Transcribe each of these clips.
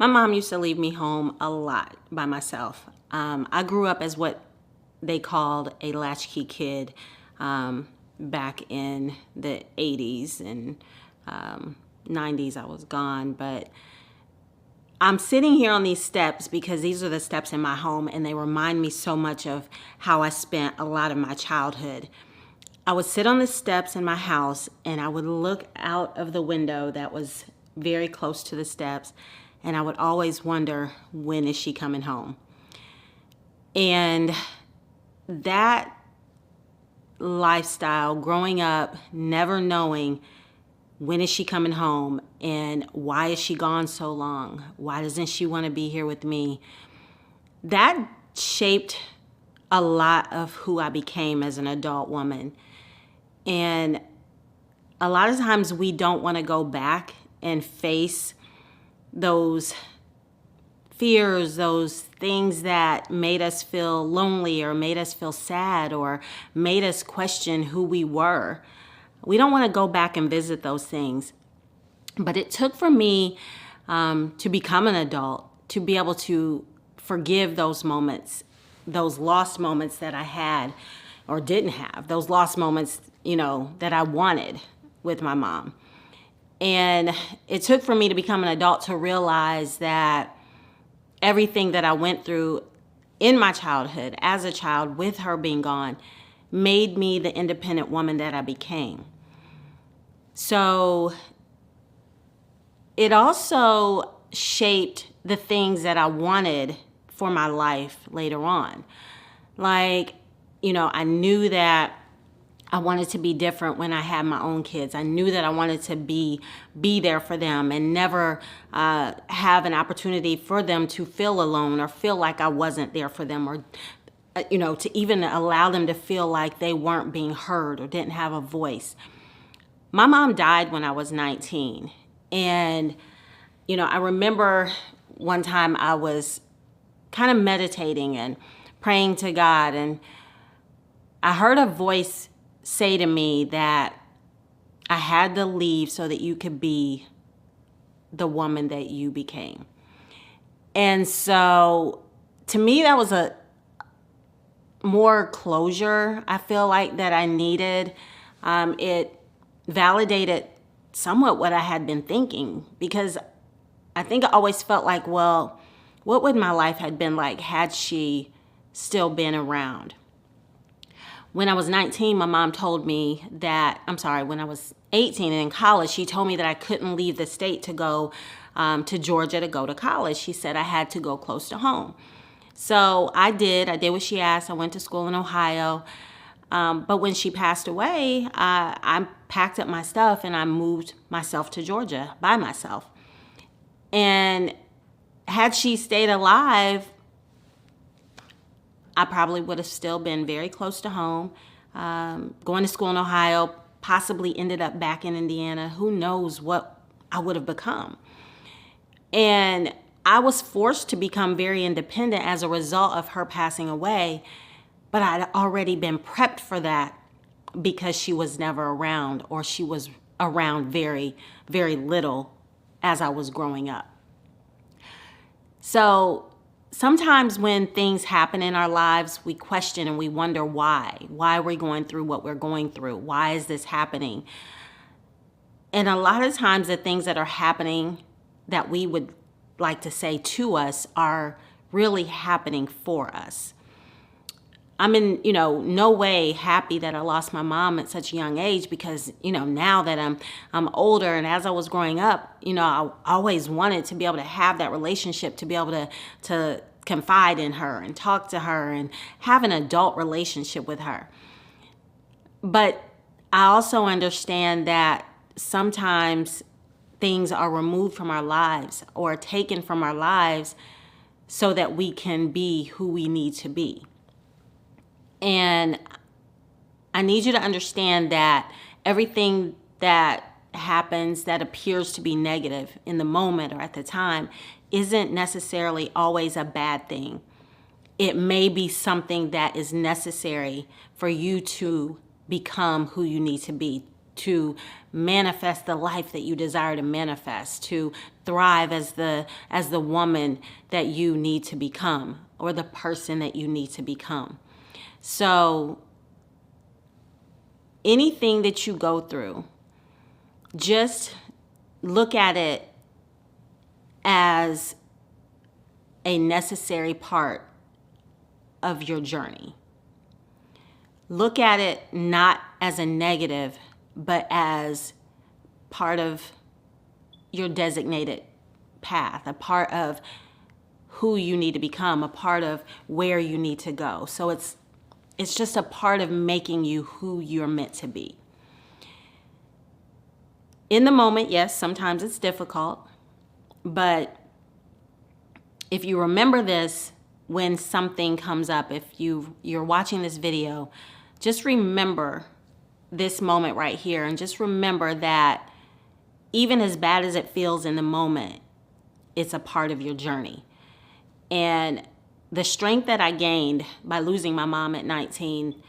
My mom used to leave me home a lot by myself. I grew up as what they called a latchkey kid back in the 80s and 90s. I was gone, but I'm sitting here on these steps because these are the steps in my home and they remind me so much of how I spent a lot of my childhood. I would sit on the steps in my house and I would look out of the window that was very close to the steps, and I would always wonder, when is she coming home? And that lifestyle, growing up, never knowing when is she coming home and why is she gone so long? Why doesn't she want to be here with me? That shaped a lot of who I became as an adult woman. And a lot of times we don't want to go back and face those fears, those things that made us feel lonely or made us feel sad or made us question who we were. We don't want to go back and visit those things. But it took for me to become an adult, to be able to forgive those moments, those lost moments that I had or didn't have, those lost moments, that I wanted with my mom. And it took for me to become an adult to realize that everything that I went through in my childhood as a child with her being gone made me the independent woman that I became. So it also shaped the things that I wanted for my life later on. Like, I knew that I wanted to be different when I had my own kids. I knew that I wanted to be there for them and never have an opportunity for them to feel alone or feel like I wasn't there for them, or to even allow them to feel like they weren't being heard or didn't have a voice. My mom died when I was 19. And, I remember one time I was kind of meditating and praying to God, and I heard a voice say to me that I had to leave so that you could be the woman that you became. And so to me, that was a more closure I feel like that I needed. It validated somewhat what I had been thinking, because I think I always felt like, well, what would my life have been like had she still been around? When I was 19, my mom told me that, when I was 18 and in college, she told me that I couldn't leave the state to go to Georgia to go to college. She said I had to go close to home. So I did what she asked. I went to school in Ohio. But when she passed away, I packed up my stuff and I moved myself to Georgia by myself. And had she stayed alive, I probably would have still been very close to home, going to school in Ohio, possibly ended up back in Indiana. Who knows what I would have become. And I was forced to become very independent as a result of her passing away, but I'd already been prepped for that because she was never around, or she was around very, very little as I was growing up. So sometimes when things happen in our lives, we question and we wonder why. Why are we going through what we're going through? Why is this happening? And a lot of times the things that are happening that we would like to say to us are really happening for us. I'm in, no way happy that I lost my mom at such a young age, because, now that I'm older, and as I was growing up, I always wanted to be able to have that relationship, to be able to confide in her and talk to her and have an adult relationship with her. But I also understand that sometimes things are removed from our lives or taken from our lives so that we can be who we need to be. And I need you to understand that everything that happens that appears to be negative in the moment or at the time isn't necessarily always a bad thing. It may be something that is necessary for you to become who you need to be, to manifest the life that you desire to manifest, to thrive as the woman that you need to become, or the person that you need to become. So anything that you go through, just look at it as a necessary part of your journey. Look at it not as a negative, but as part of your designated path, a part of who you need to become, a part of where you need to go. So it's just a part of making you who you're meant to be. In the moment, yes, sometimes it's difficult, but if you remember this when something comes up, if you're watching this video, just remember this moment right here, and just remember that even as bad as it feels in the moment, it's a part of your journey. And the strength that I gained by losing my mom at 19,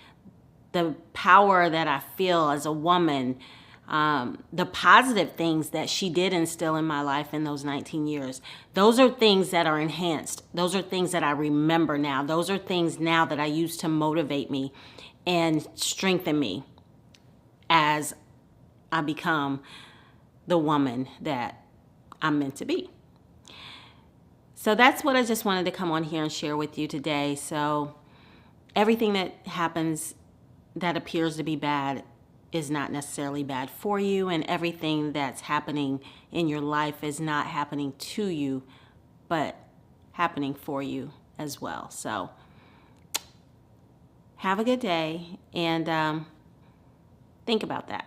the power that I feel as a woman, the positive things that she did instill in my life in those 19 years, those are things that are enhanced. Those are things that I remember now. Those are things now that I use to motivate me and strengthen me as I become the woman that I'm meant to be. So that's what I just wanted to come on here and share with you today. So everything that happens that appears to be bad is not necessarily bad for you, and everything that's happening in your life is not happening to you, but happening for you as well. So have a good day, and think about that.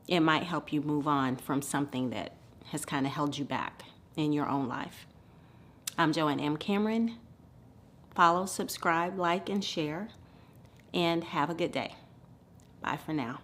It might help you move on from something that has kind of held you back in your own life. I'm Joanne M. Cameron. Follow, subscribe, like, and share, and have a good day. Bye for now.